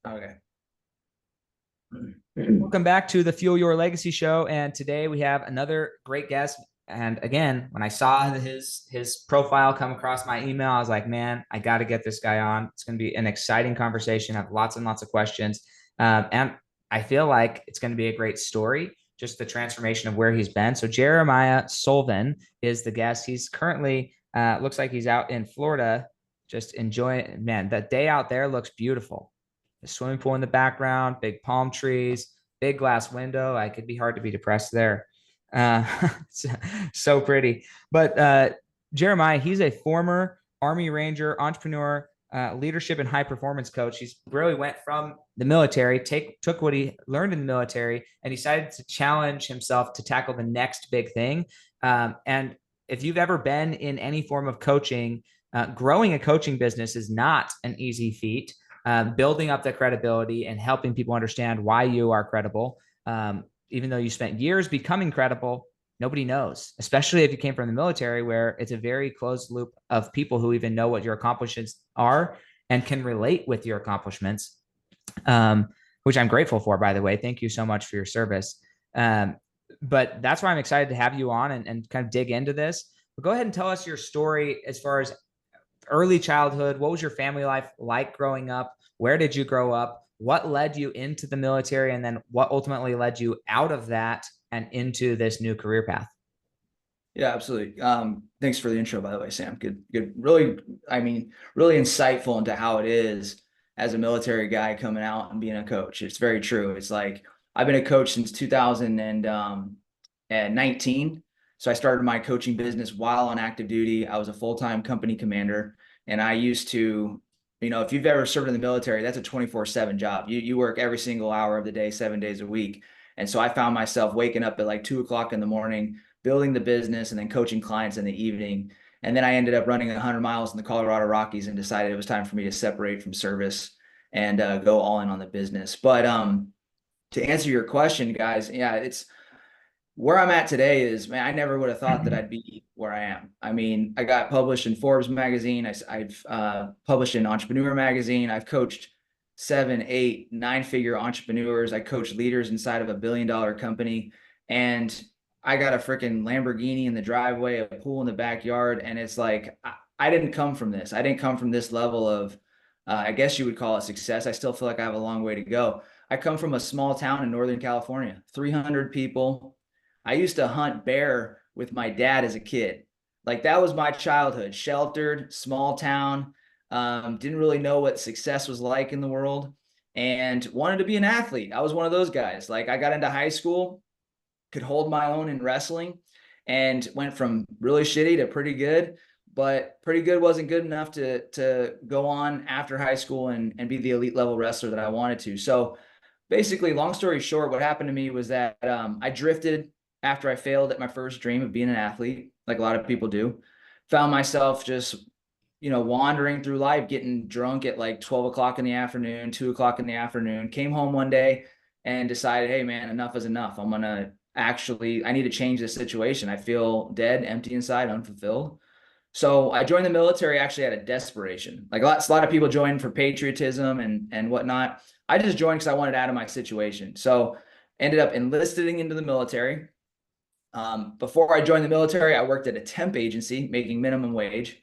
Okay. Welcome back to the Fuel Your Legacy show. And today we have another great guest. And again, when I saw his profile come across my email, I was like, man, I got to get this guy on. It's going to be an exciting conversation. I have lots and lots of questions. And I feel like it's going to be a great story, just the transformation of where he's been. So Jeramiah Sloven is the guest. He's currently, looks like he's out in Florida, just enjoying, man, that day out there looks beautiful. The swimming pool in the background, big palm trees, big glass window. I could be hard to be depressed there. Uh, so pretty. But Jeremiah, he's a former Army Ranger, entrepreneur, leadership and high performance coach. He's really went from the military, took what he learned in the military, and decided to challenge himself to tackle the next big thing. And if you've ever been in any form of coaching, growing a coaching business is not an easy feat. Building up the credibility and helping people understand why you are credible. Even though you spent years becoming credible, nobody knows, especially if you came from the military, where it's a very closed loop of people who even know what your accomplishments are and can relate with your accomplishments, which I'm grateful for, by the way. Thank you so much for your service. But that's why I'm excited to have you on and kind of dig into this. But go ahead and tell us your story as far as early childhood. What was your family life like growing up? Where did you grow up? What led you into the military? And then what ultimately led you out of that and into this new career path? Yeah, absolutely. Thanks for the intro, by the way, Sam. Good. Really, really insightful into how it is as a military guy coming out and being a coach. It's very true. It's like I've been a coach since 2019. So I started my coaching business while on active duty. I was a full-time company commander, and I used to, if you've ever served in the military, that's a 24/7 job. You work every single hour of the day, 7 days a week. And so I found myself waking up at like 2 o'clock in the morning, building the business, and then coaching clients in the evening. And then I ended up running 100 miles in the Colorado Rockies and decided it was time for me to separate from service and go all in on the business. But to answer your question, guys, yeah, it's where I'm at today is, man, I never would have thought that I'd be where I am. I mean, I got published in Forbes magazine. I've published in Entrepreneur magazine. I've coached 7, 8, 9-figure entrepreneurs. I coach leaders inside of $1 billion company. And I got a freaking Lamborghini in the driveway, a pool in the backyard. And it's like, I didn't come from this. I didn't come from this level of, I guess you would call it success. I still feel like I have a long way to go. I come from a small town in Northern California, 300 people. I used to hunt bear with my dad as a kid. Like that was my childhood, sheltered, small town. Didn't really know what success was like in the world and wanted to be an athlete. I was one of those guys. Like I got into high school, could hold my own in wrestling, and went from really shitty to pretty good. But pretty good wasn't good enough to go on after high school and be the elite level wrestler that I wanted to. So basically, long story short, what happened to me was that I drifted after I failed at my first dream of being an athlete, like a lot of people do. Found myself just, wandering through life, getting drunk at like 12 o'clock in the afternoon, 2 o'clock in the afternoon. Came home one day and decided, hey, man, enough is enough. I need to change this situation. I feel dead, empty inside, unfulfilled. So I joined the military actually out of desperation. Like a lot of people join for patriotism and whatnot. I just joined because I wanted out of my situation. So ended up enlisting into the military. Before I joined the military, I worked at a temp agency making minimum wage.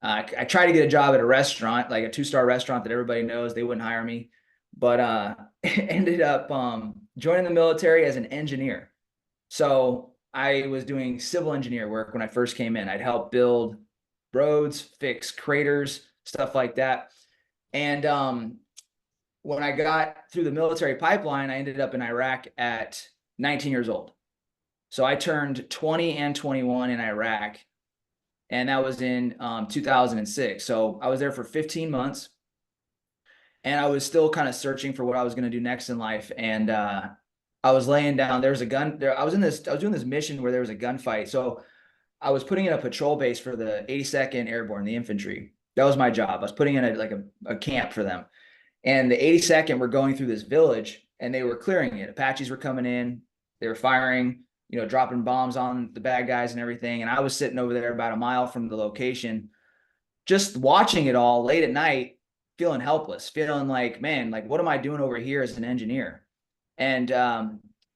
I tried to get a job at a restaurant, like a 2-star restaurant that everybody knows. They wouldn't hire me, but ended up joining the military as an engineer. So I was doing civil engineer work when I first came in. I'd help build roads, fix craters, stuff like that. And when I got through the military pipeline, I ended up in Iraq at 19 years old. So I turned 20 and 21 in Iraq, and that was in 2006. So I was there for 15 months, and I was still kind of searching for what I was going to do next in life. And I was laying down. There was a gun there. I was doing this mission where there was a gunfight. So I was putting in a patrol base for the 82nd Airborne, the infantry. That was my job. I was putting in a camp for them. And the 82nd were going through this village and they were clearing it. Apaches were coming in. They were firing, dropping bombs on the bad guys and everything. And I was sitting over there about a mile from the location, just watching it all late at night, feeling helpless, feeling like, man, like, what am I doing over here as an engineer? And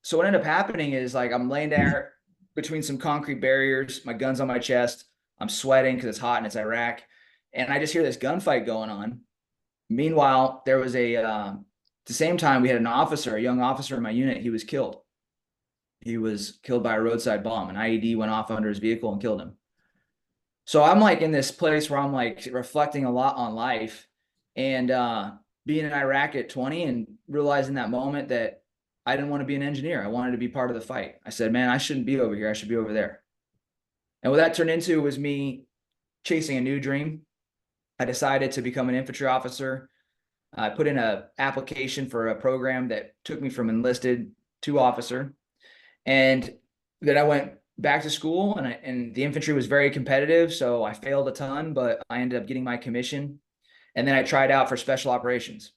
so what ended up happening is like I'm laying there between some concrete barriers, my gun's on my chest, I'm sweating because it's hot and it's Iraq, and I just hear this gunfight going on. Meanwhile, there was at the same time we had an officer, a young officer in my unit. He was killed. He was killed by a roadside bomb. An IED went off under his vehicle and killed him. So I'm like in this place where I'm like reflecting a lot on life, and being in Iraq at 20 and realizing that moment that I didn't want to be an engineer. I wanted to be part of the fight. I said, man, I shouldn't be over here. I should be over there. And what that turned into was me chasing a new dream. I decided to become an infantry officer. I put in an application for a program that took me from enlisted to officer. And then I went back to school, and the infantry was very competitive. So I failed a ton, but I ended up getting my commission. And then I tried out for special operations.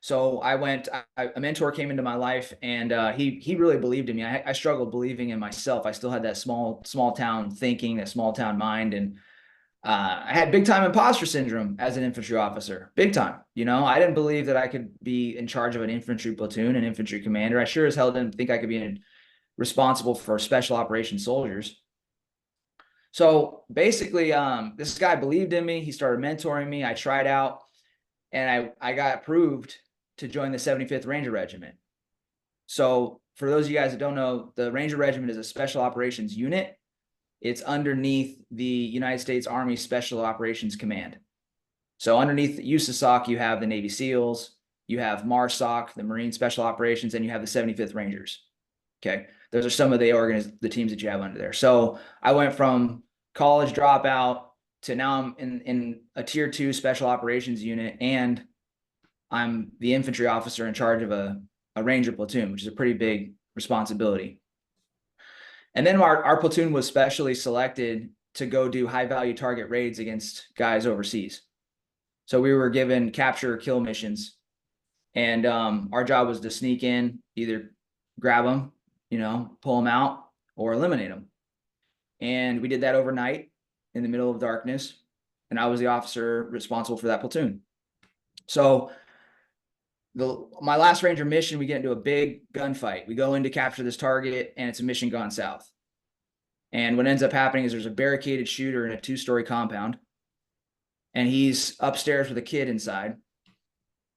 So a mentor came into my life, and he really believed in me. I struggled believing in myself. I still had that small town thinking, that small town mind. And I had big time imposter syndrome as an infantry officer, big time. I didn't believe that I could be in charge of an infantry platoon, an infantry commander. I sure as hell didn't think I could be responsible for special operations soldiers. So basically, this guy believed in me. He started mentoring me. I tried out, and I got approved to join the 75th Ranger Regiment. So for those of you guys that don't know, the Ranger Regiment is a special operations unit. It's underneath the United States Army Special Operations Command. So underneath USASOC, you have the Navy SEALs, you have MARSOC, the Marine Special Operations, and you have the 75th Rangers. Okay, those are some of the teams that you have under there. So I went from college dropout to now I'm in a tier 2 special operations unit, and I'm the infantry officer in charge of a Ranger platoon, which is a pretty big responsibility. And then our platoon was specially selected to go do high value target raids against guys overseas. So we were given capture or kill missions, and our job was to sneak in, either grab them, pull them out, or eliminate them. And we did that overnight in the middle of darkness, and I was the officer responsible for that platoon. So my last Ranger mission, we get into a big gunfight. We go in to capture this target, and it's a mission gone south. And what ends up happening is there's a barricaded shooter in a 2-story compound, and he's upstairs with a kid inside,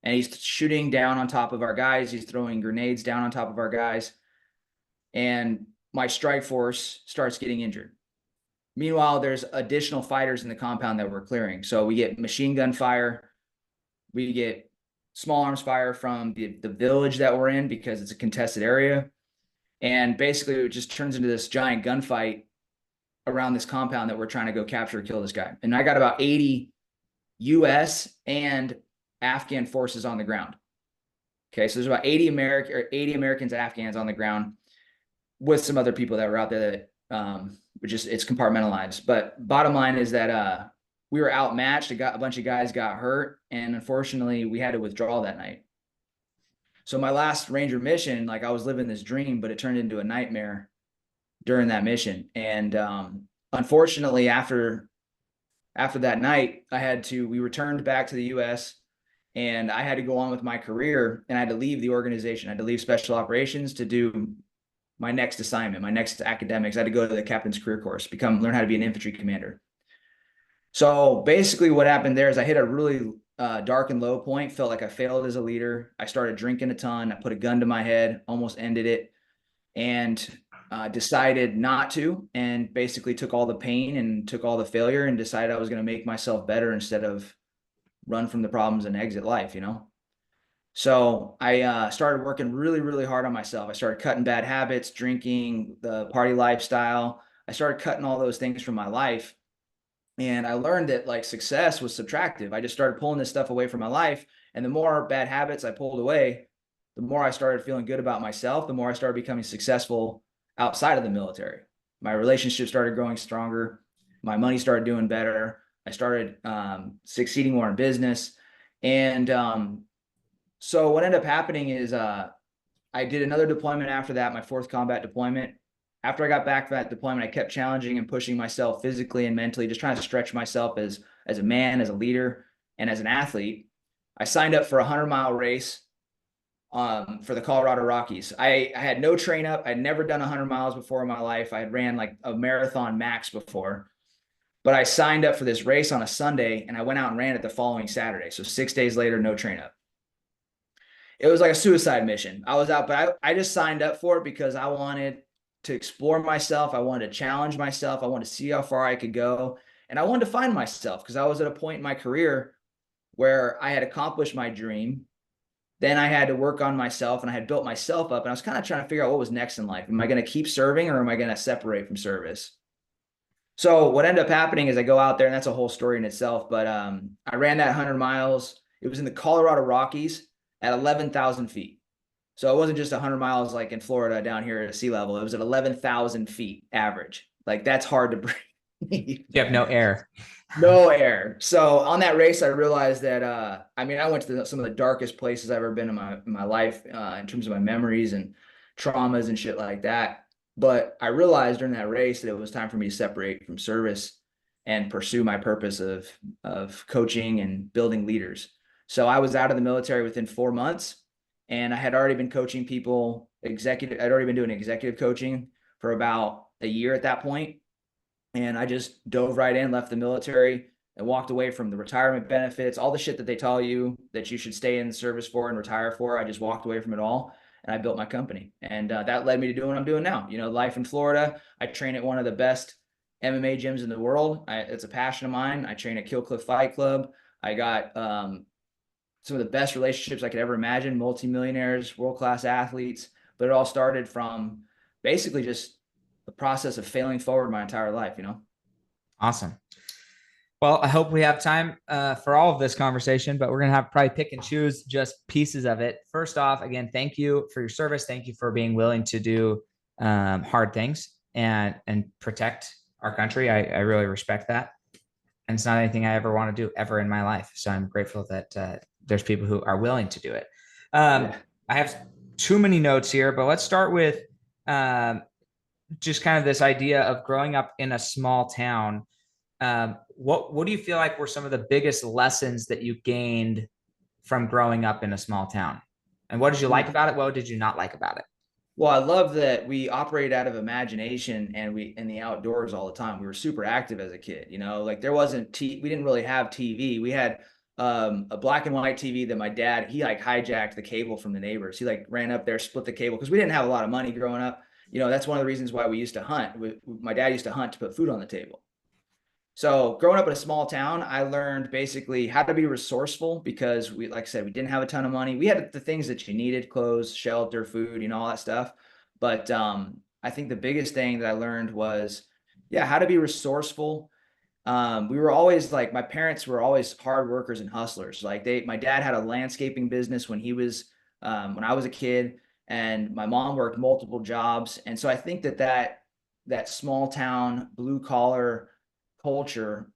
and he's shooting down on top of our guys. He's throwing grenades down on top of our guys, and my strike force starts getting injured. Meanwhile, there's additional fighters in the compound that we're clearing. So we get machine gun fire, we get small arms fire from the village that we're in because it's a contested area. And basically it just turns into this giant gunfight around this compound that we're trying to go capture or kill this guy. And I got about 80 US and Afghan forces on the ground. Okay, so there's about 80 Americans and Afghans on the ground with some other people that were out there that it's compartmentalized. But bottom line is that we were outmatched. A bunch of guys got hurt, and unfortunately we had to withdraw that night. So my last Ranger mission, like I was living this dream, but it turned into a nightmare during that mission. And unfortunately, after that night, we returned back to the US, and I had to go on with my career, and I had to leave the organization. I had to leave special operations to do my next assignment, my next academics. I had to go to the captain's career course, learn how to be an infantry commander. So basically what happened there is I hit a really dark and low point, felt like I failed as a leader. I started drinking a ton. I put a gun to my head, almost ended it, and decided not to, and basically took all the pain and took all the failure and decided I was going to make myself better instead of run from the problems and exit life, So I started working really, really hard on myself. I started cutting bad habits, drinking, the party lifestyle. I started cutting all those things from my life. And I learned that like success was subtractive. I just started pulling this stuff away from my life. And the more bad habits I pulled away, the more I started feeling good about myself, the more I started becoming successful outside of the military. My relationship started growing stronger. My money started doing better. I started succeeding more in business. And so what ended up happening is I did another deployment after that, my 4th combat deployment. After I got back from that deployment, I kept challenging and pushing myself physically and mentally, just trying to stretch myself as a man, as a leader. And as an athlete, I signed up for a 100-mile race for the Colorado Rockies. I had no train up. I'd never done 100 miles before in my life. I had ran like a marathon max before, but I signed up for this race on a Sunday and I went out and ran it the following Saturday. So 6 days later, no train up. It was like a suicide mission. I was out, but I just signed up for it because I wanted to explore myself. I wanted to challenge myself. I wanted to see how far I could go. And I wanted to find myself because I was at a point in my career where I had accomplished my dream. Then I had to work on myself and I had built myself up. And I was kind of trying to figure out what was next in life. Am I going to keep serving or am I going to separate from service? So what ended up happening is I go out there, and that's a whole story in itself. But I ran that 100 miles. It was in the Colorado Rockies at 11,000 feet. So it wasn't just 100 miles like in Florida down here at sea level. It was at 11,000 feet average. Like that's hard to breathe. You have no air. No air. So on that race, I realized that, I mean, I went to some of the darkest places I've ever been in my life in terms of my memories and traumas and shit like that. But I realized during that race that it was time for me to separate from service and pursue my purpose of coaching and building leaders. So I was out of the military within 4 months, and I had already been coaching people I'd already been doing executive coaching for about a year at that point. And I just dove right in, left the military, and walked away from the retirement benefits, all the shit that they tell you that you should stay in service for and retire for. I just walked away from it all, and I built my company. And that led me to doing what I'm doing now. You know, life in Florida. I train at one of the best MMA gyms in the world. It's a passion of mine. I train at Kill Cliff Fight Club. I got some of the best relationships I could ever imagine, multimillionaires, world-class athletes. But it all started from basically just the process of failing forward my entire life, you know? Awesome. Well, I hope we have time for all of this conversation, but we're going to have probably pick and choose just pieces of it. First off, again, thank you for your service. Thank you for being willing to do hard things and protect our country. I really respect that. And it's not anything I ever want to do ever in my life. So I'm grateful that there's people who are willing to do it. Yeah. I have too many notes here, but let's start with just kind of this idea of growing up in a small town. What do you feel like were some of the biggest lessons that you gained from growing up in a small town? And what did you like about it? What did you not like about it? Well, I love that we operate out of imagination and we in the outdoors all the time. We were super active as a kid, you know, like there wasn't we didn't really have TV. We had a black and white TV that my dad, he like hijacked the cable from the neighbors. He like ran up there, split the cable because we didn't have a lot of money growing up. You know, that's one of the reasons why we used to hunt. My dad used to hunt to put food on the table. So growing up in a small town, I learned basically how to be resourceful because we, like I said, we didn't have a ton of money. We had the things that you needed, clothes, shelter, food, you know, all that stuff. But I think the biggest thing that I learned was, yeah, how to be resourceful. We were always like, my parents were always hard workers and hustlers. Like my dad had a landscaping business when when I was a kid, and my mom worked multiple jobs. And so I think that small town blue collar culture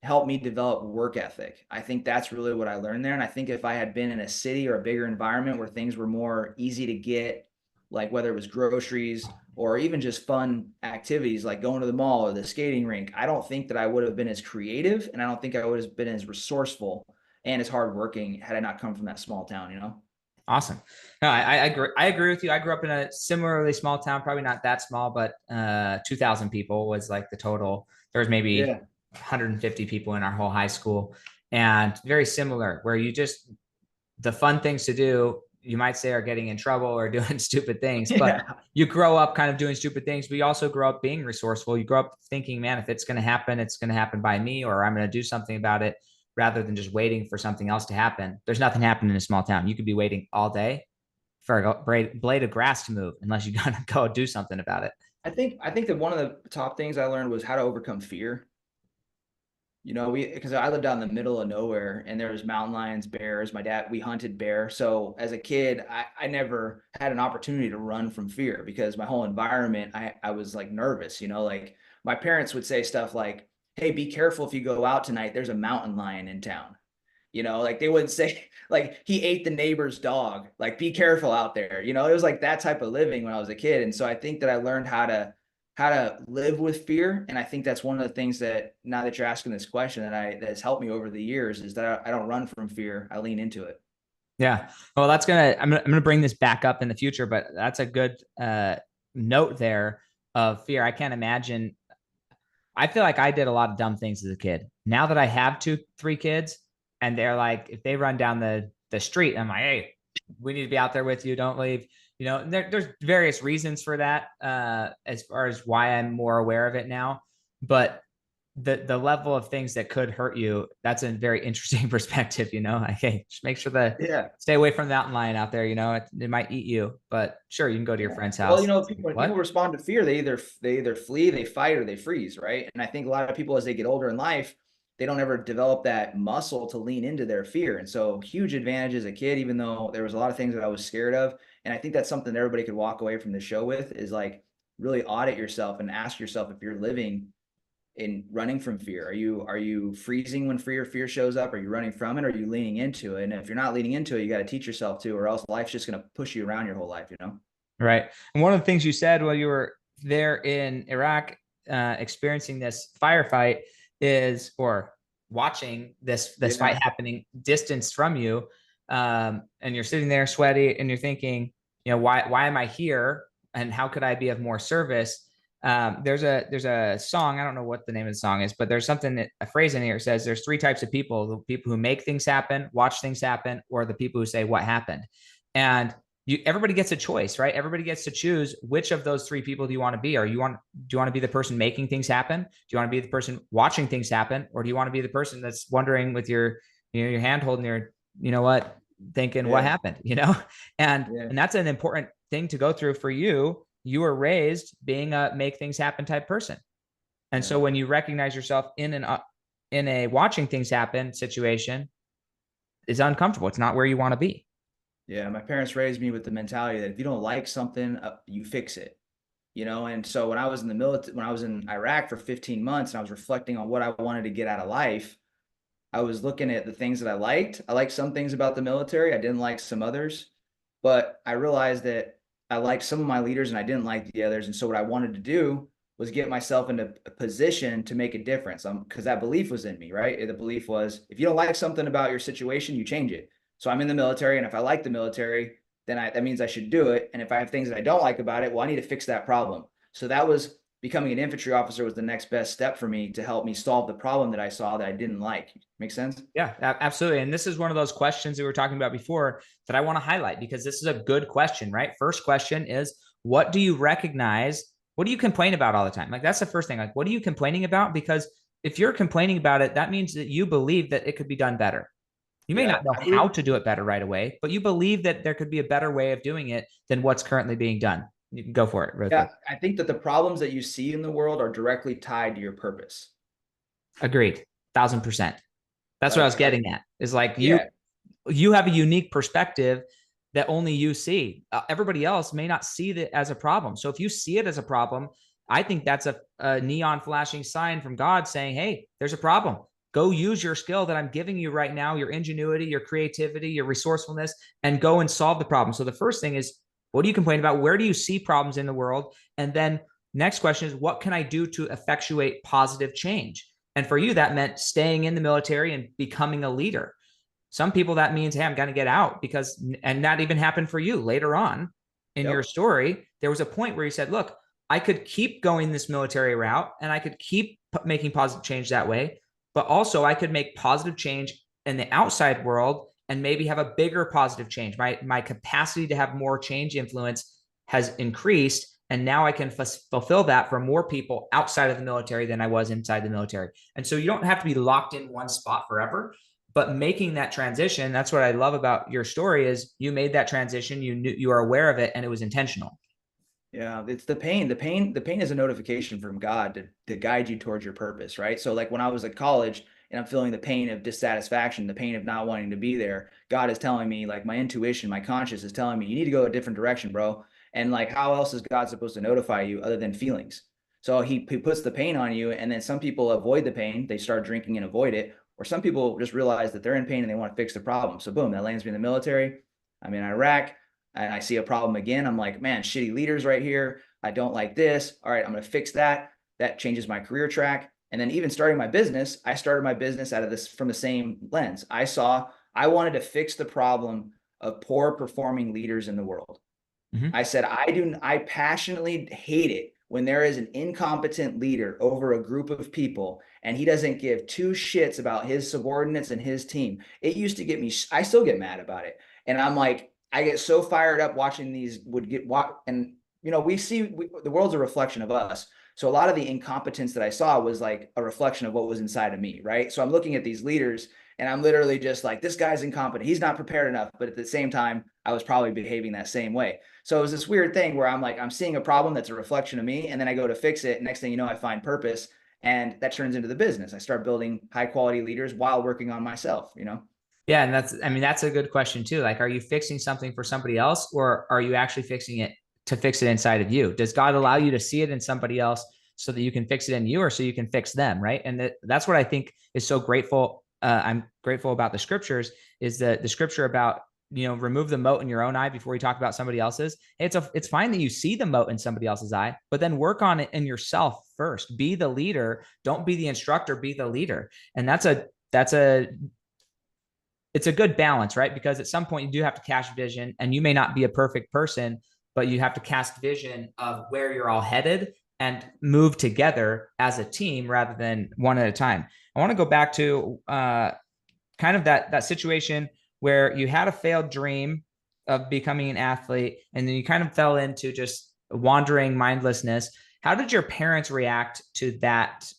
helped me develop work ethic. I think that's really what I learned there. And I think if I had been in a city or a bigger environment where things were more easy to get, like whether it was groceries or even just fun activities like going to the mall or the skating rink, I don't think that I would have been as creative, and I don't think I would have been as resourceful and as hardworking had I not come from that small town, you know? Awesome. No, I agree. I agree with you. I grew up in a similarly small town, probably not that small, but 2,000 people was like the total. There was maybe Yeah. 150 people in our whole high school, and very similar where the fun things to do, you might say, are getting in trouble or doing stupid things, but Yeah. you grow up kind of doing stupid things, but you also grow up being resourceful. You grow up thinking, man, if it's going to happen by me, or I'm going to do something about it, rather than just waiting for something else to happen. There's nothing happening in a small town. You could be waiting all day for a blade of grass to move unless you're going to go do something about it. I think that one of the top things I learned was how to overcome fear. You know, because I lived out in the middle of nowhere and there was mountain lions, bears. My dad, we hunted bear. So as a kid, I never had an opportunity to run from fear because my whole environment, I was like nervous, you know, like my parents would say stuff like, hey, be careful if you go out tonight. There's a mountain lion in town. You know, like they wouldn't say like he ate the neighbor's dog, like be careful out there. You know, it was like that type of living when I was a kid. And so I think that I learned how to how to live with fear. And I think that's one of the things that, now that you're asking this question, that has helped me over the years, is that I don't run from fear. I lean into it. Yeah. Well, I'm gonna bring this back up in the future, but that's a good note there of fear. I can't imagine. I feel like I did a lot of dumb things as a kid. Now that I have three kids, and they're like, if they run down the street, I'm like, hey, we need to be out there with you. Don't leave. There's various reasons for that, as far as why I'm more aware of it now. But the level of things that could hurt you, that's a very interesting perspective. Like, hey, just make sure to Yeah. stay away from the mountain lion out there. It might eat you, but sure, you can go to your friend's Well, house. when people What? respond to fear, they either flee, they fight, or they freeze, right? And I think a lot of people, as they get older in life, they don't ever develop that muscle to lean into their fear. And so, huge advantage as a kid, even though there was a lot of things that I was scared of. And I think that's something that everybody could walk away from the show with, is like, really audit yourself and ask yourself if you're living in running from fear. Are you freezing when fear shows up? Are you running from it? Or are you leaning into it? And if you're not leaning into it, you got to teach yourself to, or else life's just going to push you around your whole life. Right. And one of the things you said while you were there in Iraq, experiencing this firefight or watching this fight Yeah. happening distance from you, and you're sitting there sweaty, and you're thinking, why am I here, and how could I be of more service? There's a song, I don't know what the name of the song is, but there's a phrase in here that says there's three types of people: the people who make things happen, watch things happen, or the people who say what happened. And everybody gets a choice, right? Everybody gets to choose which of those three people do you want to be. Do you want to be the person making things happen? Do you want to be the person watching things happen? Or do you want to be the person that's wondering with your hand holding your, thinking what Yeah. happened, and Yeah. and that's an important thing to go through for you. You were raised being a make things happen type person. And Yeah. so when you recognize yourself in a watching things happen situation, is uncomfortable. It's not where you want to be. Yeah. My parents raised me with the mentality that if you don't like something, you fix it. And so when I was in the military, when I was in Iraq for 15 months and I was reflecting on what I wanted to get out of life, I was looking at the things that I liked. I liked some things about the military. I didn't like some others, but I realized that I liked some of my leaders and I didn't like the others. And so what I wanted to do was get myself into a position to make a difference. Because that belief was in me, right? The belief was, if you don't like something about your situation, you change it. So I'm in the military, and if I like the military, then that means I should do it. And if I have things that I don't like about it, well, I need to fix that problem. So that was becoming an infantry officer was the next best step for me to help me solve the problem that I saw that I didn't like. Make sense? Yeah, absolutely. And this is one of those questions that we were talking about before that I want to highlight, because this is a good question, right? First question is, what do you recognize? What do you complain about all the time? Like, that's the first thing. Like, what are you complaining about? Because if you're complaining about it, that means that you believe that it could be done better. You may Yeah, not know I how believe. to do it better right away, but you believe that there could be a better way of doing it than what's currently being done. You can go for it real Yeah, quick. I think that the problems that you see in the world are directly tied to your purpose. Agreed. 1,000%. That's what I was Like, getting at. Is like yeah, you have a unique perspective that only you see. Everybody else may not see it as a problem. So if you see it as a problem, I think that's a neon flashing sign from God saying, hey, there's a problem. Go use your skill that I'm giving you right now, your ingenuity, your creativity, your resourcefulness, and go and solve the problem. So the first thing is, what do you complain about? Where do you see problems in the world? And then next question is, what can I do to effectuate positive change? And for you, that meant staying in the military and becoming a leader. Some people, that means, hey, I'm going to get out, because, and that even happened for you later on in your yep, story. There was a point where you said, look, I could keep going this military route and I could keep making positive change that way, but also I could make positive change in the outside world and maybe have a bigger positive change. My capacity to have more change influence has increased. And now I can fulfill that for more people outside of the military than I was inside the military. And so you don't have to be locked in one spot forever, but making that transition, that's what I love about your story, is you made that transition, you knew, you are aware of it, and it was intentional. yeah. It's the pain. The pain is a notification from God to guide you towards your purpose, right? So like when I was at college and I'm feeling the pain of dissatisfaction, the pain of not wanting to be there, God is telling me, like, my intuition, my conscience is telling me, you need to go a different direction, bro. And like, how else is God supposed to notify you other than feelings? So he puts the pain on you, and then some people avoid the pain, they start drinking and avoid it, or some people just realize that they're in pain and they want to fix the problem. So boom, that lands me in the military. I'm in Iraq. and I see a problem again, I'm like, man, shitty leaders right here. I don't like this. All right, I'm going to fix that. That changes my career track. And then even starting my business, I started my business out of this from the same lens. I wanted to fix the problem of poor performing leaders in the world. Mm-hmm. I said, I passionately hate it when there is an incompetent leader over a group of people and he doesn't give two shits about his subordinates and his team. It used to get me, I still get mad about it. And I'm like, I get so fired up watching these and the world's a reflection of us. So a lot of the incompetence that I saw was like a reflection of what was inside of me, right? So I'm looking at these leaders and I'm literally just like, this guy's incompetent. He's not prepared enough. But at the same time, I was probably behaving that same way. So it was this weird thing where I'm like, I'm seeing a problem that's a reflection of me. And then I go to fix it. Next thing you know, I find purpose. And that turns into the business. I start building high quality leaders while working on myself, you know? Yeah. And that's a good question too. Like, are you fixing something for somebody else, or are you actually fixing it to fix it inside of you? Does God allow you to see it in somebody else so that you can fix it in you, or so you can fix them? Right. And that's what I think is so grateful. I'm grateful about the scriptures, is that the scripture about, remove the mote in your own eye before you talk about somebody else's. It's fine that you see the mote in somebody else's eye, but then work on it in yourself first. Be the leader. Don't be the instructor, be the leader. And it's a good balance, right? Because at some point you do have to cast vision, and you may not be a perfect person, but you have to cast vision of where you're all headed and move together as a team rather than one at a time. I want to go back to kind of that situation where you had a failed dream of becoming an athlete, and then you kind of fell into just wandering mindlessness. How did your parents react to that?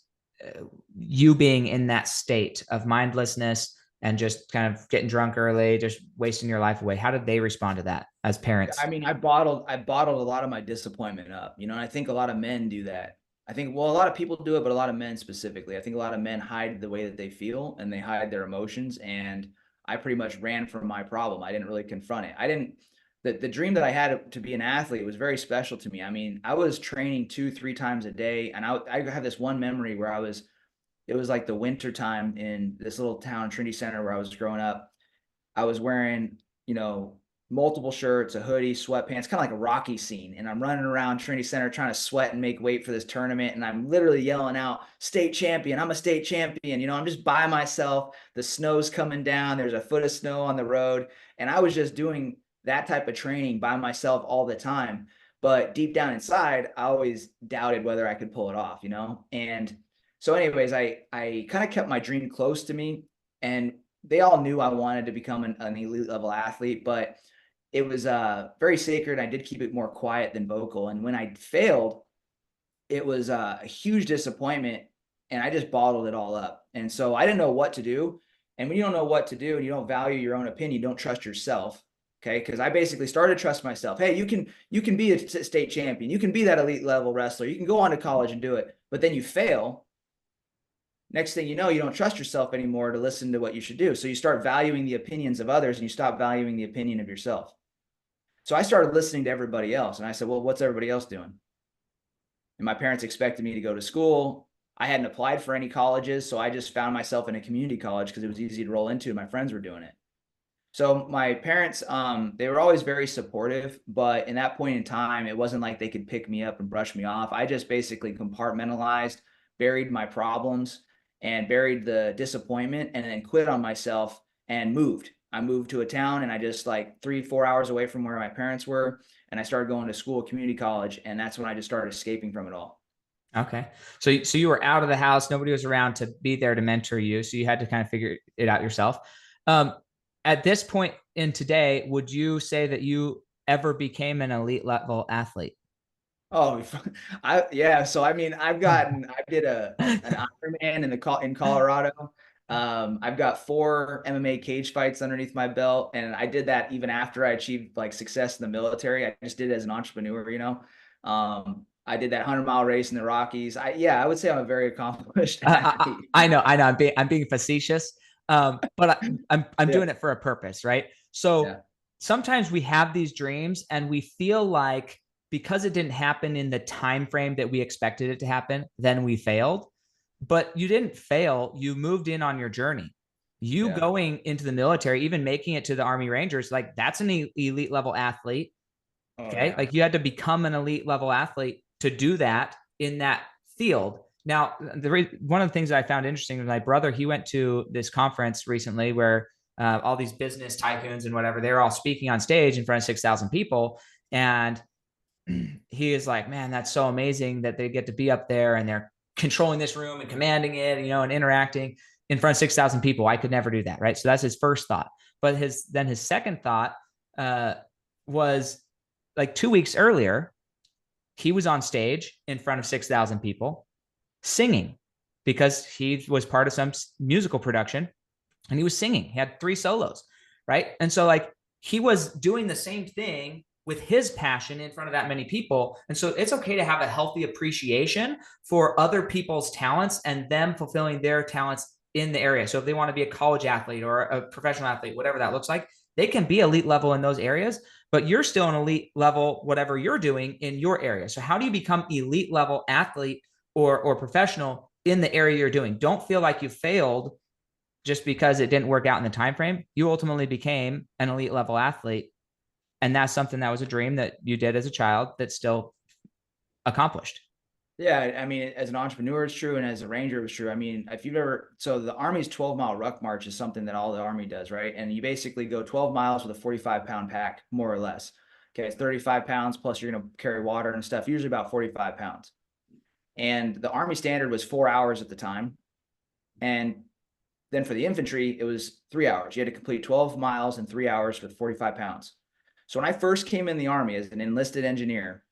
You being in that state of mindlessness and just kind of getting drunk early, just wasting your life away. How did they respond to that as I parents? mean, I bottled a lot of my disappointment up, and I think a lot of men do that. I think, well, a lot of people do it, but a lot of men specifically. I think a lot of men hide the way that they feel and they hide their emotions. And I pretty much ran from my problem. I didn't really confront it. I didn't, the dream that I had to be an athlete was very special to me. I mean, I was training 2, 3 times a day. And I have this one memory where it was like the winter time in this little town, Trinity Center, where I was growing up. I was wearing, multiple shirts, a hoodie, sweatpants, kind of like a Rocky scene. And I'm running around Trinity Center trying to sweat and make weight for this tournament. And I'm literally yelling out, state champion. I'm a state champion. I'm just by myself. The snow's coming down. There's a foot of snow on the road. And I was just doing that type of training by myself all the time. But deep down inside, I always doubted whether I could pull it off, And so anyways, I kind of kept my dream close to me, and they all knew I wanted to become an elite level athlete, but it was very sacred. I did keep it more quiet than vocal. And when I failed, it was a huge disappointment, and I just bottled it all up. And so I didn't know what to do. And when you don't know what to do and you don't value your own opinion, you don't trust yourself. Okay. Cause I basically started to trust myself. Hey, you can be a state champion. You can be that elite level wrestler. You can go on to college and do it, but then you fail. Next thing you know, you don't trust yourself anymore to listen to what you should do. So you start valuing the opinions of others and you stop valuing the opinion of yourself. So I started listening to everybody else. And I said, well, what's everybody else doing? And my parents expected me to go to school. I hadn't applied for any colleges. So I just found myself in a community college because it was easy to roll into. My friends were doing it. So my parents, they were always very supportive, but in that point in time, it wasn't like they could pick me up and brush me off. I just basically compartmentalized, buried my problems and buried the disappointment, and then quit on myself and moved. I moved to a town, and I just like 3, 4 hours away from where my parents were. And I started going to school, community college. And that's when I just started escaping from it all. Okay. So you were out of the house. Nobody was around to be there to mentor you. So you had to kind of figure it out yourself. Um, at this point in today, would you say that you ever became an elite level athlete? Oh, yeah. So I mean, I did an Ironman in Colorado. I've got 4 MMA cage fights underneath my belt, and I did that even after I achieved like success in the military. I just did it as an entrepreneur. I did that 100-mile race in the Rockies. I would say I'm a very accomplished athlete. I know. I'm being facetious, but I'm Yeah, doing it for a purpose, right? So yeah. sometimes we have these dreams and we feel like because it didn't happen in the time frame that we expected it to happen, then we failed. But you didn't fail. You moved in on your journey. You Yeah. going into the military, even making it to the Army Rangers, like that's an elite level athlete. Oh Okay. yeah. Like you had to become an elite level athlete to do that in that field. Now, one of the things that I found interesting was my brother, he went to this conference recently where all these business tycoons and whatever, they're all speaking on stage in front of 6,000 people. And he is like, man, that's so amazing that they get to be up there and they're controlling this room and commanding it, and interacting in front of 6,000 people. I could never do that. Right. So that's his first thought. But his second thought was like 2 weeks earlier, he was on stage in front of 6,000 people singing because he was part of some musical production and he was singing. He had 3 solos. Right. And so, like, he was doing the same thing with his passion in front of that many people. And so it's okay to have a healthy appreciation for other people's talents and them fulfilling their talents in the area. So if they want to be a college athlete or a professional athlete, whatever that looks like, they can be elite level in those areas, but you're still an elite level, whatever you're doing in your area. So how do you become elite level athlete or professional in the area you're doing? Don't feel like you failed just because it didn't work out in the time frame. You ultimately became an elite level athlete, and that's something that was a dream that you did as a child that's still accomplished. Yeah, I mean, as an entrepreneur, it's true, and as a ranger, it's true. I mean, if you've ever, so the Army's 12-mile ruck march is something that all the Army does, right? And you basically go 12 miles with a 45-pound pack, more or less. Okay, it's 35 pounds plus you're going to carry water and stuff, usually about 45 pounds. And the Army standard was 4 hours at the time. And then for the infantry, it was 3 hours. You had to complete 12 miles in 3 hours with 45 pounds. So when I first came in the Army as an enlisted engineer,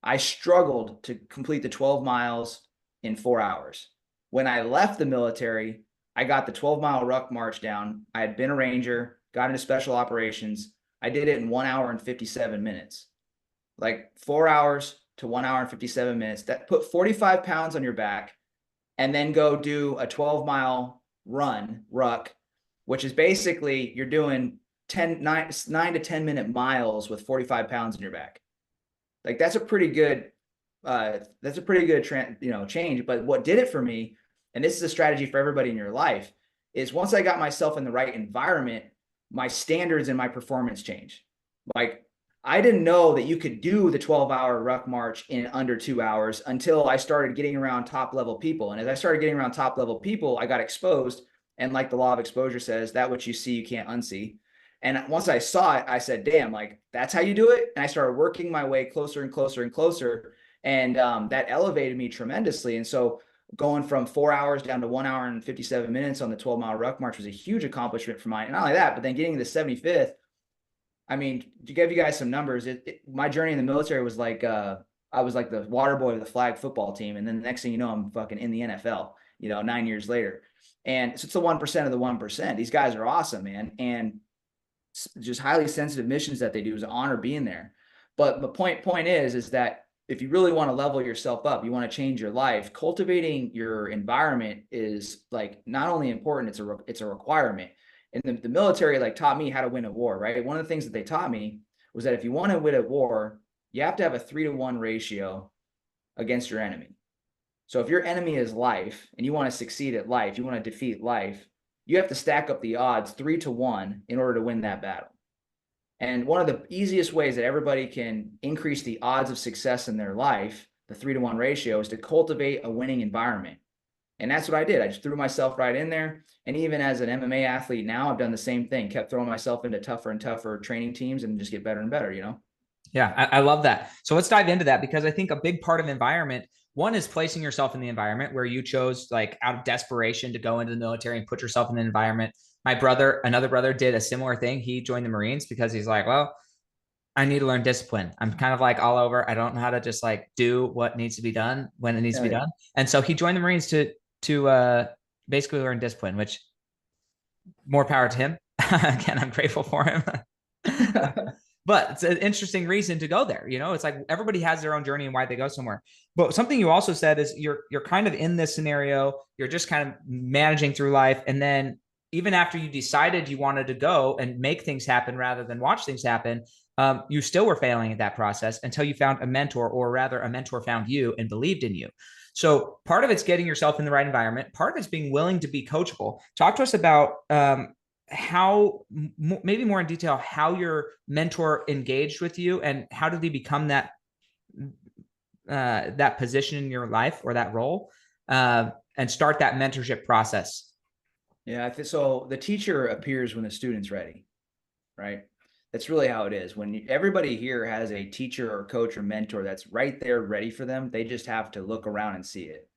I struggled to complete the 12 miles in 4 hours. When I left the military, I got the 12-mile ruck march down. I had been a ranger, got into special operations. I did it in 1 hour and 57 minutes. Like 4 hours to 1 hour and 57 minutes. That put 45 pounds on your back and then go do a 12-mile run, ruck, which is basically you're doing 9 to 10-minute miles with 45 pounds in your back. Like that's a pretty good change. But what did it for me, and this is a strategy for everybody in your life, is once I got myself in the right environment, my standards and my performance changed. Like I didn't know that you could do the 12-hour ruck march in under 2 hours until I started getting around top level people. And as I started getting around top level people, I got exposed. And like the law of exposure says, that which you see, you can't unsee. And once I saw it, I said, damn, like that's how you do it. And I started working my way closer and closer and closer. And that elevated me tremendously. And so going from 4 hours down to 1 hour and 57 minutes on the 12-mile ruck march was a huge accomplishment for mine. And not only that, but then getting to the 75th, I mean, to give you guys some numbers, my journey in the military was like, I was like the water boy of the flag football team. And then the next thing you know, I'm fucking in the NFL, 9 years later. And so it's the 1% of the 1%. These guys are awesome, man. And just highly sensitive missions that they do is an honor being there. But the point is that if you really want to level yourself up, you want to change your life, cultivating your environment is like not only important, it's a requirement. And the military like taught me how to win a war, right? One of the things that they taught me was that if you want to win a war, you have to have a 3-to-1 ratio against your enemy. So if your enemy is life and you want to succeed at life, you want to defeat life, you have to stack up the odds 3-to-1 in order to win that battle. And one of the easiest ways that everybody can increase the odds of success in their life, the 3-to-1 ratio, is to cultivate a winning environment. And that's what I did. I just threw myself right in there. And even as an MMA athlete now, I've done the same thing, kept throwing myself into tougher and tougher training teams and just get better and better, Yeah, I love that. So let's dive into that because I think a big part of environment, one is placing yourself in the environment where you chose like out of desperation to go into the military and put yourself in the environment. My brother, another brother did a similar thing. He joined the Marines because he's like, well, I need to learn discipline. I'm kind of like all over. I don't know how to just like do what needs to be done when it needs to be done. And so he joined the Marines to basically learn discipline, which more power to him. Again, I'm grateful for him. But it's an interesting reason to go there. It's like everybody has their own journey and why they go somewhere. But something you also said is you're kind of in this scenario. You're just kind of managing through life. And then even after you decided you wanted to go and make things happen rather than watch things happen, you still were failing at that process until you found a mentor, or rather a mentor found you and believed in you. So part of it's getting yourself in the right environment. Part of it's being willing to be coachable. Talk to us about how, maybe more in detail, how your mentor engaged with you and how did he become that position in your life or that role, and start that mentorship process. Yeah, I think so. The teacher appears when the student's ready, right? That's really how it is. When everybody here has a teacher or coach or mentor that's right there ready for them, they just have to look around and see it.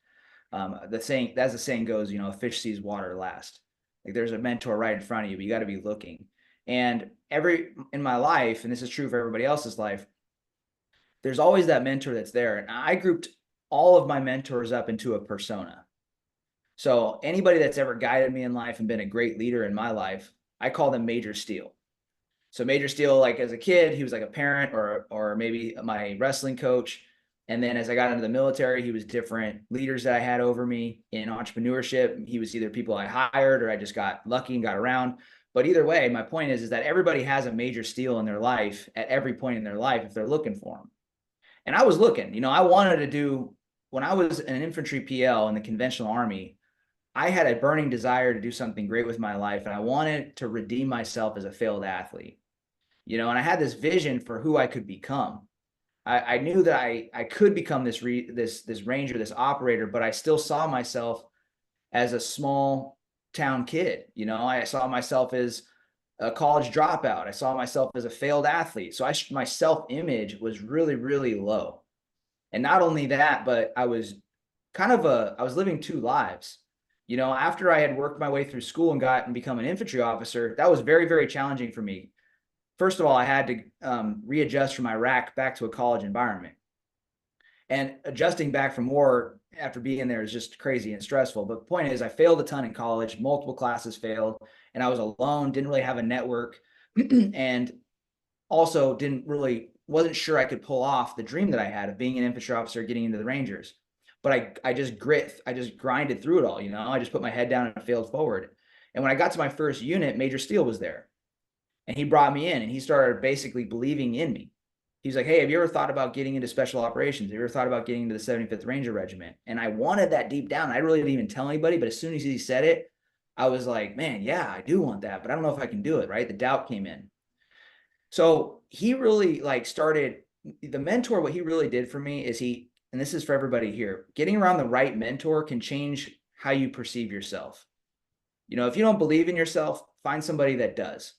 The saying, as the saying goes, a fish sees water last. Like there's a mentor right in front of you, but you got to be looking. And in my life, and this is true for everybody else's life, there's always that mentor that's there. And I grouped all of my mentors up into a persona. So anybody that's ever guided me in life and been a great leader in my life, I call them Major Steel. So Major Steel, like as a kid, he was like a parent or maybe my wrestling coach. And then as I got into the military, he was different leaders that I had over me. In entrepreneurship, he was either people I hired or I just got lucky and got around. But either way, my point is that everybody has a Major Steel in their life at every point in their life if they're looking for them. And I was looking, I wanted to do, when I was an infantry PL in the conventional army, I had a burning desire to do something great with my life. And I wanted to redeem myself as a failed athlete, and I had this vision for who I could become. I knew that I could become this ranger, this operator, but I still saw myself as a small town kid. I saw myself as a college dropout. I saw myself as a failed athlete. So my self-image was really, really low. And not only that, but I was I was living two lives. After I had worked my way through school and become an infantry officer, that was very, very challenging for me. First of all, I had to readjust from Iraq back to a college environment. And adjusting back from war after being there is just crazy and stressful. But the point is, I failed a ton in college, multiple classes failed, and I was alone, didn't really have a network, and also wasn't sure I could pull off the dream that I had of being an infantry officer, getting into the Rangers. But I just grinded through it all. I just put my head down and failed forward. And when I got to my first unit, Major Steele was there. And he brought me in and he started basically believing in me. He's like, hey, have you ever thought about getting into special operations? Have you ever thought about getting into the 75th Ranger Regiment? And I wanted that deep down. I really didn't even tell anybody, but as soon as he said it, I was like, man, yeah, I do want that, but I don't know if I can do it, right? The doubt came in. So he really started the mentor. What he really did for me is and this is for everybody here, getting around the right mentor can change how you perceive yourself. If you don't believe in yourself, find somebody that does.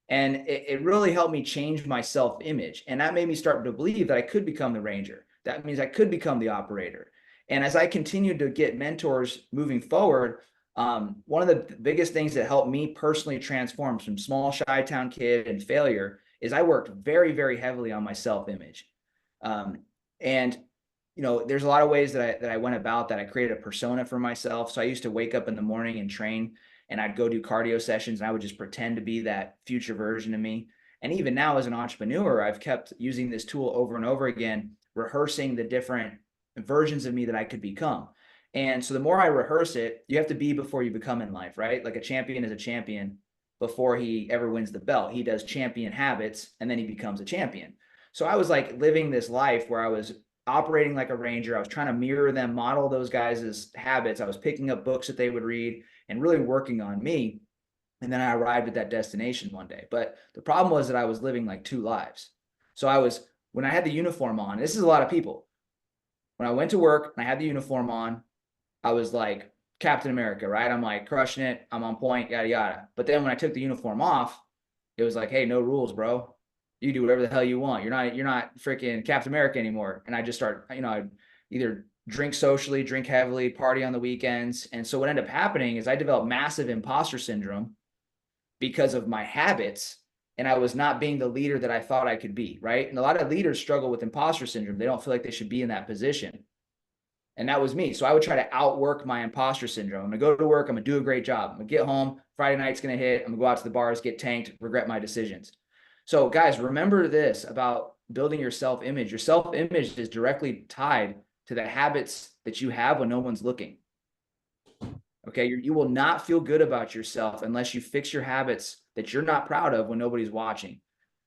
And it really helped me change my self-image. And that made me start to believe that I could become the Ranger. That means I could become the operator. And as I continued to get mentors moving forward, one of the biggest things that helped me personally transform from small shy town kid and failure is I worked very, very heavily on my self-image. And there's a lot of ways that I went about that. I created a persona for myself. So I used to wake up in the morning and train, and I'd go do cardio sessions and I would just pretend to be that future version of me. And even now as an entrepreneur, I've kept using this tool over and over again, rehearsing the different versions of me that I could become. And so the more I rehearse it, you have to be before you become in life, right? Like a champion is a champion before he ever wins the belt. He does champion habits and then he becomes a champion. So I was living this life where I was operating like a Ranger. I was trying to mirror them, model those guys' habits. I was picking up books that they would read and really working on me. And then I arrived at that destination one day. But the problem was that I was living two lives. So when I had the uniform on, this is a lot of people. When I went to work and I had the uniform on, I was like Captain America, right? I'm crushing it. I'm on point, yada, yada. But then when I took the uniform off, it was like, hey, no rules, bro. You do whatever the hell you want. You're not freaking Captain America anymore. And I just start, I'd either drink socially, drink heavily, party on the weekends. And so what ended up happening is I developed massive imposter syndrome because of my habits. And I was not being the leader that I thought I could be, right? And a lot of leaders struggle with imposter syndrome. They don't feel like they should be in that position. And that was me. So I would try to outwork my imposter syndrome. I'm going to go to work. I'm going to do a great job. I'm going to get home. Friday night's going to hit. I'm going to go out to the bars, get tanked, regret my decisions. So guys, remember this about building your self-image. Your self-image is directly tied to the habits that you have when no one's looking. Okay. You will not feel good about yourself unless you fix your habits that you're not proud of when nobody's watching.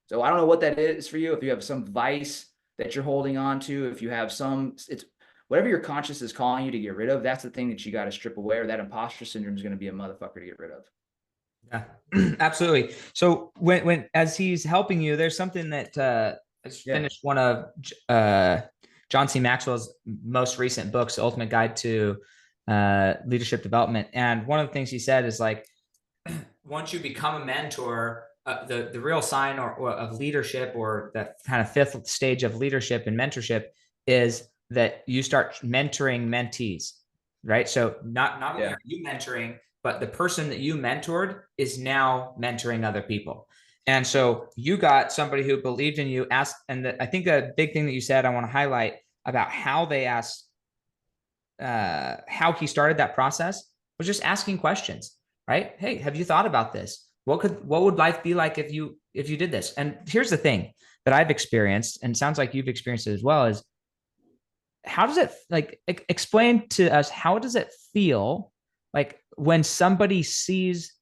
So I don't know what that is for you. If you have some vice that you're holding on to, if you have it's whatever your conscience is calling you to get rid of, that's the thing that you got to strip away, or that imposter syndrome is going to be a motherfucker to get rid of. Yeah, absolutely. So as he's helping you, there's something that has Yeah. finished one of uh, John C. Maxwell's most recent books, The Ultimate Guide to Leadership Development. And one of the things he said is like, once you become a mentor, the real sign or of leadership, or that kind of fifth stage of leadership and mentorship, is that you start mentoring mentees, right? So not only are you mentoring, but the person that you mentored is now mentoring other people. And so you got somebody who believed in you, asked, and I think a big thing that you said I want to highlight about how they asked, how he started that process was just asking questions, right? Hey, have you thought about this? What would life be like if you did this? And here's the thing that I've experienced, and sounds like you've experienced it as well, is how does it, like, explain to us, how does it feel like when somebody sees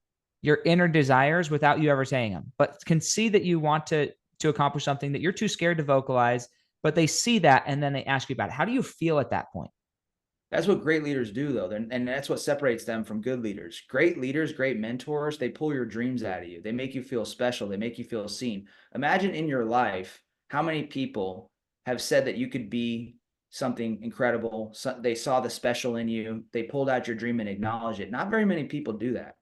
your inner desires without you ever saying them, but can see that you want to accomplish something that you're too scared to vocalize, but they see that and then they ask you about it? How do you feel at that point? That's what great leaders do, though. And that's what separates them from good leaders. Great leaders, great mentors, they pull your dreams out of you. They make you feel special. They make you feel seen. Imagine in your life how many people have said that you could be something incredible. So they saw the special in you. They pulled out your dream and acknowledged it. Not very many people do that.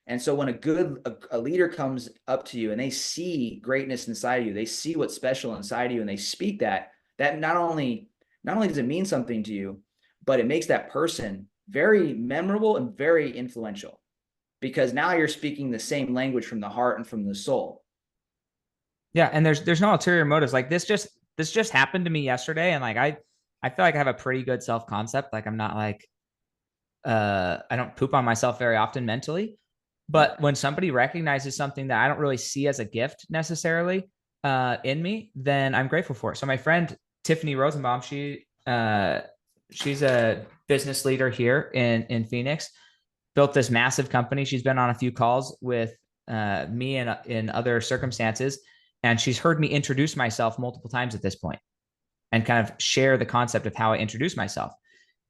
And so when a leader comes up to you and they see greatness inside of you, they see what's special inside of you, and they speak that, that not only does it mean something to you, but it makes that person very memorable and very influential, because now you're speaking the same language from the heart and from the soul. Yeah, and there's no ulterior motives. Like this just happened to me yesterday, and like I feel like I have a pretty good self concept. Like I'm not like I don't poop on myself very often mentally, but when somebody recognizes something that I don't really see as a gift necessarily in me, then I'm grateful for it. So my friend Tiffany Rosenbaum, she's a business leader here in Phoenix, built this massive company. She's been on a few calls with me and in other circumstances, and she's heard me introduce myself multiple times at this point and kind of share the concept of how I introduce myself.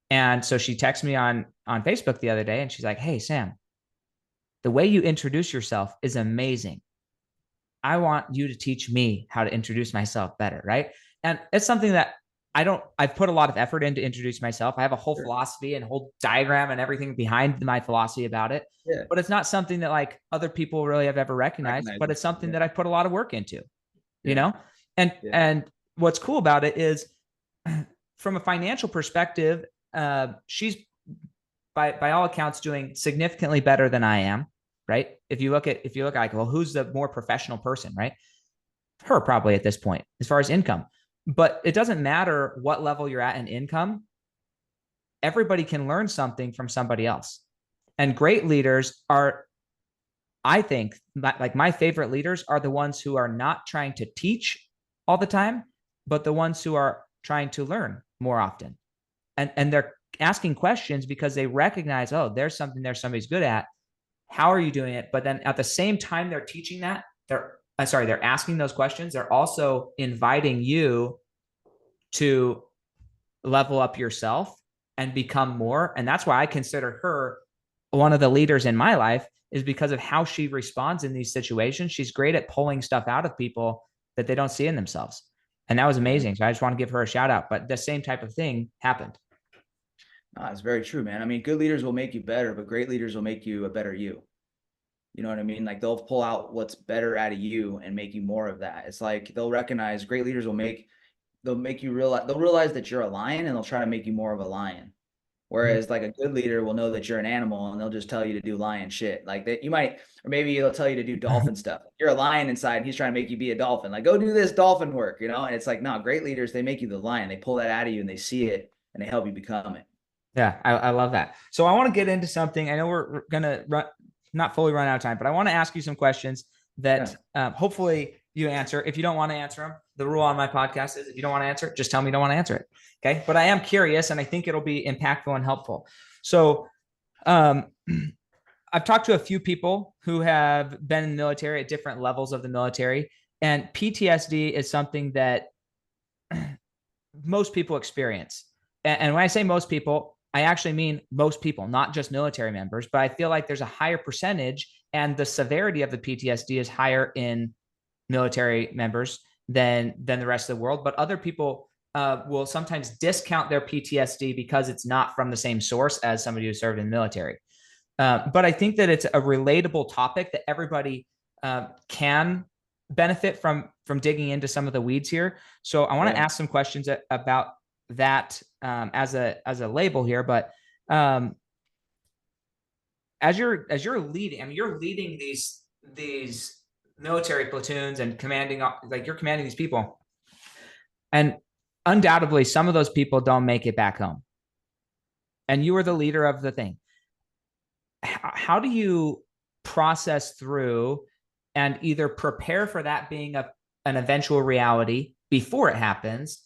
And so she texted me on Facebook the other day, and she's like, "Hey, Sam, the way you introduce yourself is amazing. I want you to teach me how to introduce myself better." Right. And it's something that I've put a lot of effort into introduce myself. I have a whole philosophy and whole diagram and everything behind my philosophy about it. Yeah. But it's not something that like other people really have ever recognized, but it's something that I put a lot of work into, you know? And what's cool about it is from a financial perspective, she's by all accounts doing significantly better than I am, right? If you look like, well, who's the more professional person, right? Her probably at this point, as far as income. But it doesn't matter what level you're at in income. Everybody can learn something from somebody else. And great leaders are, I think, like my favorite leaders are the ones who are not trying to teach all the time, but the ones who are trying to learn more often. And they're asking questions because they recognize, oh, there's something there somebody's good at. How are you doing it? But then at the same time they're teaching that, they're asking those questions. They're also inviting you to level up yourself and become more. And that's why I consider her one of the leaders in my life, is because of how she responds in these situations. She's great at pulling stuff out of people that they don't see in themselves. And that was amazing. So I just want to give her a shout out. But the same type of thing happened. It's very true, man. I mean, good leaders will make you better, but great leaders will make you a better you. You know what I mean? Like they'll pull out what's better out of you and make you more of that. It's like they'll recognize, great leaders they'll make you realize, they'll realize that you're a lion, and they'll try to make you more of a lion. Whereas like a good leader will know that you're an animal, and they'll just tell you to do lion shit. Like that you might, or maybe they'll tell you to do dolphin stuff. You're a lion inside, and he's trying to make you be a dolphin. Like, go do this dolphin work, And it's like, no, great leaders, they make you the lion. They pull that out of you and they see it and they help you become it. Yeah, I love that. So I want to get into something. I know we're going to not fully run out of time, but I want to ask you some questions that hopefully you answer. If you don't want to answer them, the rule on my podcast is if you don't want to answer it, just tell me you don't want to answer it. Okay. But I am curious, and I think it'll be impactful and helpful. So Um, I've talked to a few people who have been in the military at different levels of the military, and PTSD is something that most people experience. And when I say most people, I actually mean most people, not just military members, but I feel like there's a higher percentage and the severity of the PTSD is higher in military members than the rest of the world. But other people will sometimes discount their PTSD because it's not from the same source as somebody who served in the military. But I think that it's a relatable topic that everybody can benefit from digging into some of the weeds here. So I want to Yeah. ask some questions about that as a label here. But um, as you're leading, I mean, you're leading these military platoons and commanding, like you're commanding these people, and undoubtedly some of those people don't make it back home, and you are the leader of the thing. How do you process through and either prepare for that being an eventual reality before it happens,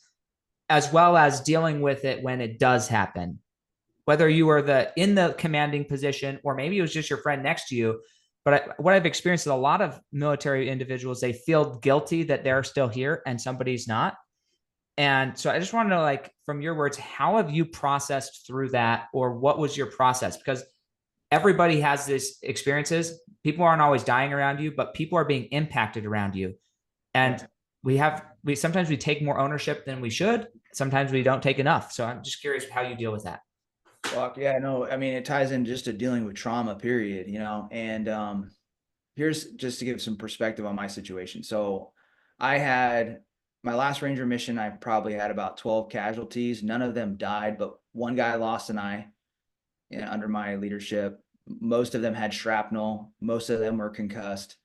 as well as dealing with it when it does happen? Whether you are in the commanding position or maybe it was just your friend next to you. But what I've experienced is a lot of military individuals, they feel guilty that they're still here and somebody's not. And so I just want to know, like, from your words, how have you processed through that, or what was your process? Because everybody has this experiences. People aren't always dying around you, but people are being impacted around you. And Yeah. we sometimes we take more ownership than we should. Sometimes we don't take enough. So I'm just curious how you deal with that. Fuck yeah, no, I mean it ties in just to dealing with trauma, period, and here's just to give some perspective on my situation. So I had my last Ranger mission, I probably had about 12 casualties. None of them died, but one guy lost an eye, under my leadership. Most of them had shrapnel, most of them were concussed.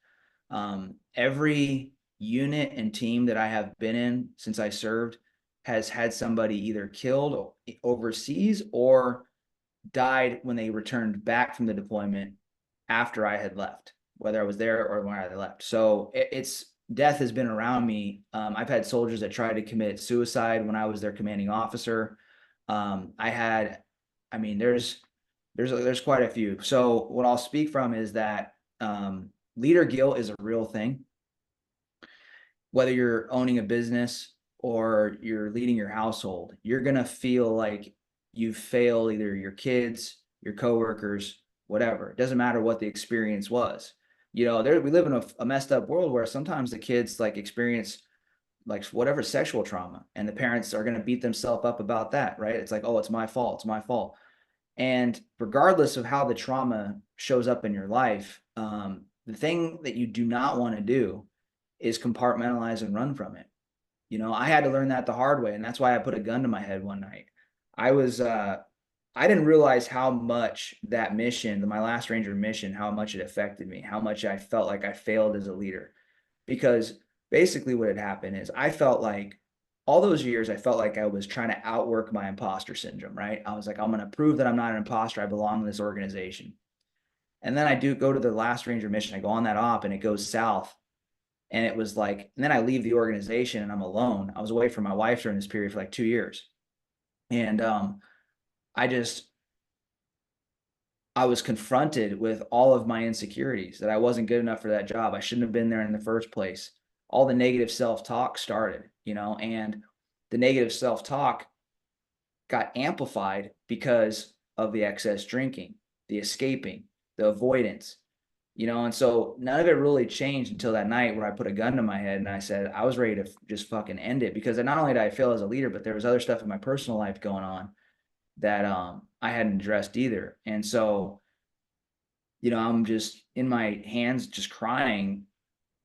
Every unit and team that I have been in since I served has had somebody either killed overseas or died when they returned back from the deployment after I had left, whether I was there or when I left. So it's death has been around me. I've had soldiers that tried to commit suicide when I was their commanding officer. I had, I mean, there's quite a few. So what I'll speak from is that leader guilt is a real thing. Whether you're owning a business or you're leading your household, you're gonna feel like you fail either your kids, your coworkers, whatever. It doesn't matter what the experience was. We live in a messed up world where sometimes the kids like experience like whatever sexual trauma, and the parents are gonna beat themselves up about that, right? It's like, oh, it's my fault, it's my fault. And regardless of how the trauma shows up in your life, the thing that you do not want to do is compartmentalize and run from it. I had to learn that the hard way, and that's why I put a gun to my head one night. I was I didn't realize how much that mission, my last Ranger mission, how much it affected me, how much I felt like I failed as a leader. Because basically what had happened is I felt like all those years I felt like I was trying to outwork my imposter syndrome, right? I was like, I'm going to prove that I'm not an imposter. I belong in this organization. And then I do go to the last Ranger mission. I go on that op and it goes south. And it was like, and then I leave the organization and I'm alone. I was away from my wife during this period for like 2 years. And I just, I was confronted with all of my insecurities that I wasn't good enough for that job. I shouldn't have been there in the first place. All the negative self-talk started, and the negative self-talk got amplified because of the excess drinking, the escaping, the avoidance, and so none of it really changed until that night where I put a gun to my head and I said I was ready to just fucking end it, because not only did I fail as a leader, but there was other stuff in my personal life going on that I hadn't addressed either. And so, I'm just in my hands just crying,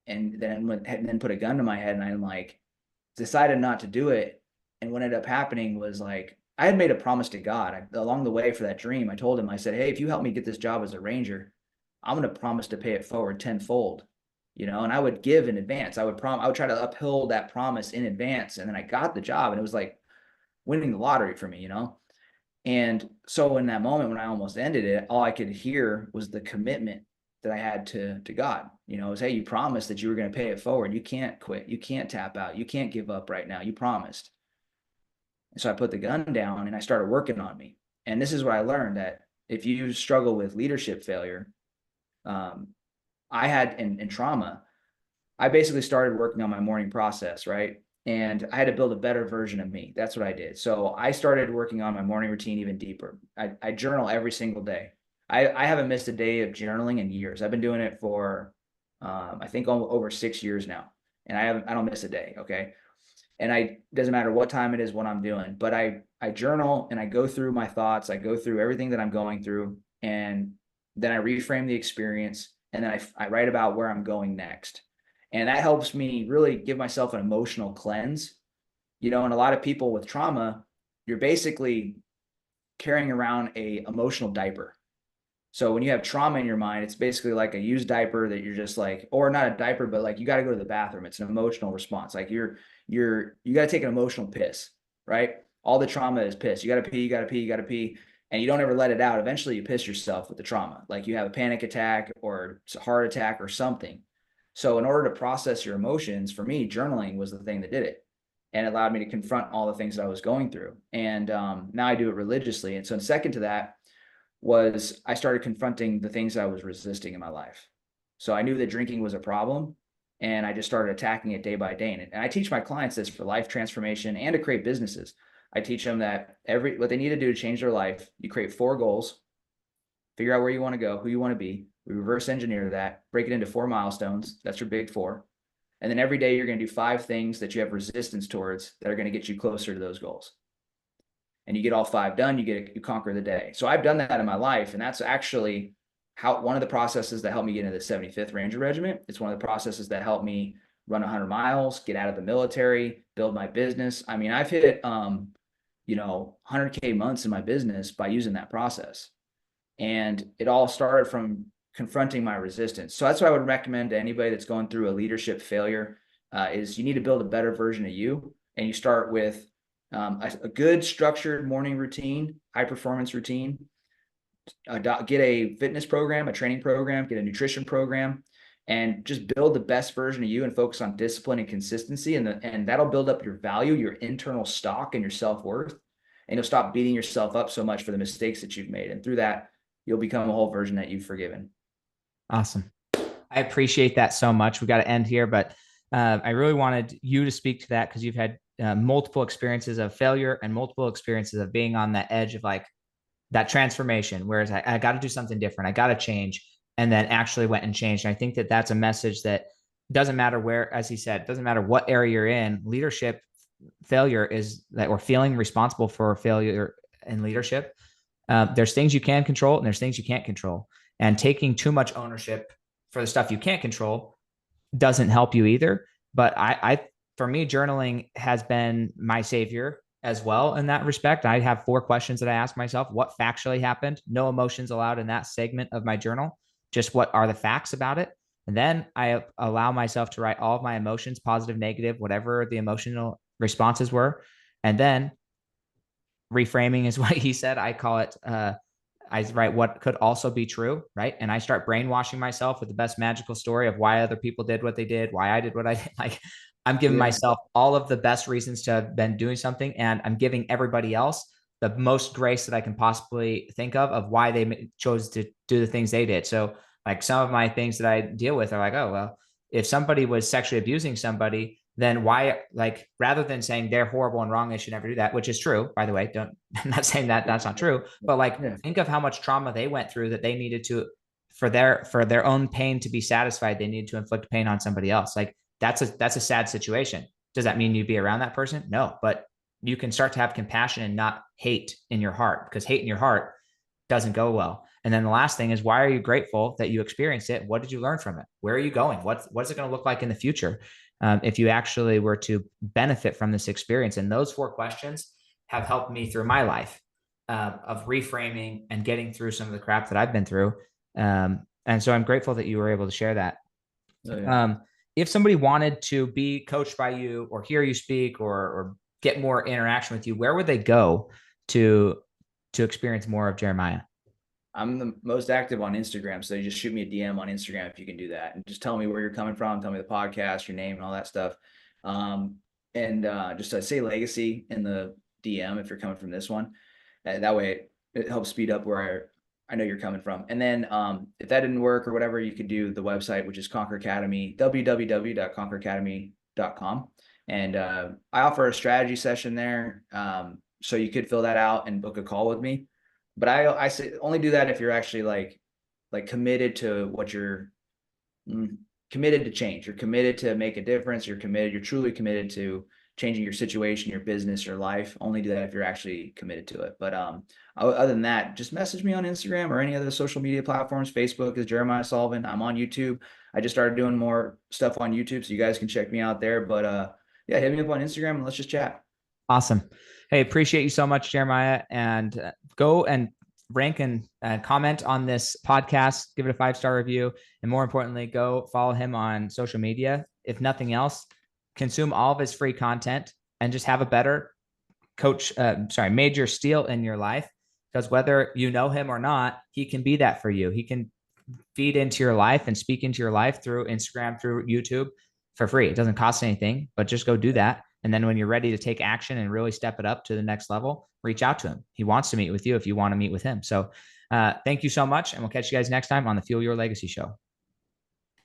and then put a gun to my head and I'm like decided not to do it. And what ended up happening was like I had made a promise to God along the way for that dream. I told him, I said, hey, if you help me get this job as a ranger, I'm going to promise to pay it forward tenfold, and I would give in advance. I would try to uphold that promise in advance. And then I got the job and it was like winning the lottery for me. And so in that moment when I almost ended it, all I could hear was the commitment that I had to God. It was, hey, you promised that you were going to pay it forward. You can't quit. You can't tap out. You can't give up right now. You promised. And so I put the gun down and I started working on me. And this is what I learned, that if you struggle with leadership failure, I had in trauma, I basically started working on my morning process, right? And I had to build a better version of me. That's what I did. So I started working on my morning routine even deeper. I journal every single day. I haven't missed a day of journaling in years. I've been doing it for I think over 6 years now, and I don't miss a day. Okay, and I doesn't matter what time it is, what I'm doing, but I journal and I go through my thoughts. I go through everything that I'm going through, and then I reframe the experience, and then I write about where I'm going next. And that helps me really give myself an emotional cleanse. And a lot of people with trauma, you're basically carrying around a emotional diaper. So when you have trauma in your mind, it's basically like a used diaper that you're just like, or not a diaper, but like you got to go to the bathroom. It's an emotional response. Like you got to take an emotional piss, right? All the trauma is piss. You got to pee, you got to pee, you got to pee, and you don't ever let it out. Eventually, you piss yourself with the trauma. Like you have a panic attack or a heart attack or something. So in order to process your emotions, for me, journaling was the thing that did it, and it allowed me to confront all the things that I was going through. And now I do it religiously. And so, second to that was I started confronting the things I was resisting in my life. So I knew that drinking was a problem, and I just started attacking it day by day. And I teach my clients this for life transformation and to create businesses. I teach them that what they need to do to change their life, you create 4 goals, figure out where you want to go, who you want to be. We reverse engineer that, break it into 4 milestones. That's your big 4. And then every day you're going to do 5 things that you have resistance towards that are going to get you closer to those goals. And you get all 5 done, you conquer the day. So I've done that in my life, and that's actually one of the processes that helped me get into the 75th Ranger Regiment. It's one of the processes that helped me run 100 miles, get out of the military, build my business. I mean, I've hit 100K months in my business by using that process. And it all started from confronting my resistance. So that's what I would recommend to anybody that's going through a leadership failure is you need to build a better version of you. And you start with a good structured morning routine, high performance routine, get a fitness program, a training program, get a nutrition program, and just build the best version of you and focus on discipline and consistency. And that'll build up your value, your internal stock, and your self-worth. And you'll stop beating yourself up so much for the mistakes that you've made. And through that, you'll become a whole version that you've forgiven. Awesome. I appreciate that so much. We got to end here, but I really wanted you to speak to that because you've had multiple experiences of failure and multiple experiences of being on the edge of like that transformation, whereas I got to do something different. I got to change, and then actually went and changed. And I think that that's a message that doesn't matter where, as he said, doesn't matter what area you're in, leadership failure is that we're feeling responsible for failure in leadership. There's things you can control and there's things you can't control. And taking too much ownership for the stuff you can't control doesn't help you either. But for me, journaling has been my savior as well in that respect. I have 4 questions that I ask myself. What factually happened? No emotions allowed in that segment of my journal. Just what are the facts about it? And then I allow myself to write all of my emotions, positive, negative, whatever the emotional responses were. And then reframing is what he said. I call it, I write what could also be true, right? And I start brainwashing myself with the best magical story of why other people did what they did, why I did what I did. Like I'm giving myself all of the best reasons to have been doing something, and I'm giving everybody else the most grace that I can possibly think of why they chose to do the things they did. So like some of my things that I deal with are like, oh, well, if somebody was sexually abusing somebody, then why, like, rather than saying they're horrible and wrong, they should never do that, which is true, by the way, I'm not saying that that's not true, but like, think of how much trauma they went through that they needed to, for their own pain to be satisfied, they needed to inflict pain on somebody else. Like that's a sad situation. Does that mean you'd be around that person? No, but you can start to have compassion and not hate in your heart, because hate in your heart doesn't go well. And then the last thing is, why are you grateful that you experienced it? What did you learn from it? Where are you going? What's it going to look like in the future? If you actually were to benefit from this experience. And those 4 questions have helped me through my life of reframing and getting through some of the crap that I've been through. And so I'm grateful that you were able to share that. Oh, yeah. If somebody wanted to be coached by you or hear you speak or get more interaction with you, where would they go to experience more of Jeramiah? I'm the most active on Instagram. So you just shoot me a DM on Instagram if you can do that. And just tell me where you're coming from, tell me the podcast, your name and all that stuff. Just say legacy in the DM if you're coming from this one. That way it helps speed up where I know you're coming from. And then if that didn't work or whatever, you could do the website, which is Conquer Academy, www.conqueracademy.com. And I offer a strategy session there. So you could fill that out and book a call with me. But I say only do that if you're actually like committed to what you're committed to change. You're committed to make a difference. You're truly committed to changing your situation, your business, your life. Only do that if you're actually committed to it. But other than that, just message me on Instagram or any other social media platforms. Facebook is Jeramiah Sloven. I'm on YouTube. I just started doing more stuff on YouTube, so you guys can check me out there. But yeah, hit me up on Instagram and let's just chat. Awesome. Hey, appreciate you so much, Jeremiah. And go and rank and comment on this podcast. Give it a 5-star review. And more importantly, go follow him on social media. If nothing else, consume all of his free content and just have a better major steal in your life. Because whether you know him or not, he can be that for you. He can feed into your life and speak into your life through Instagram, through YouTube for free. It doesn't cost anything, but just go do that. And then when you're ready to take action and really step it up to the next level, reach out to him. He wants to meet with you if you want to meet with him. So thank you so much. And we'll catch you guys next time on the Fuel Your Legacy Show.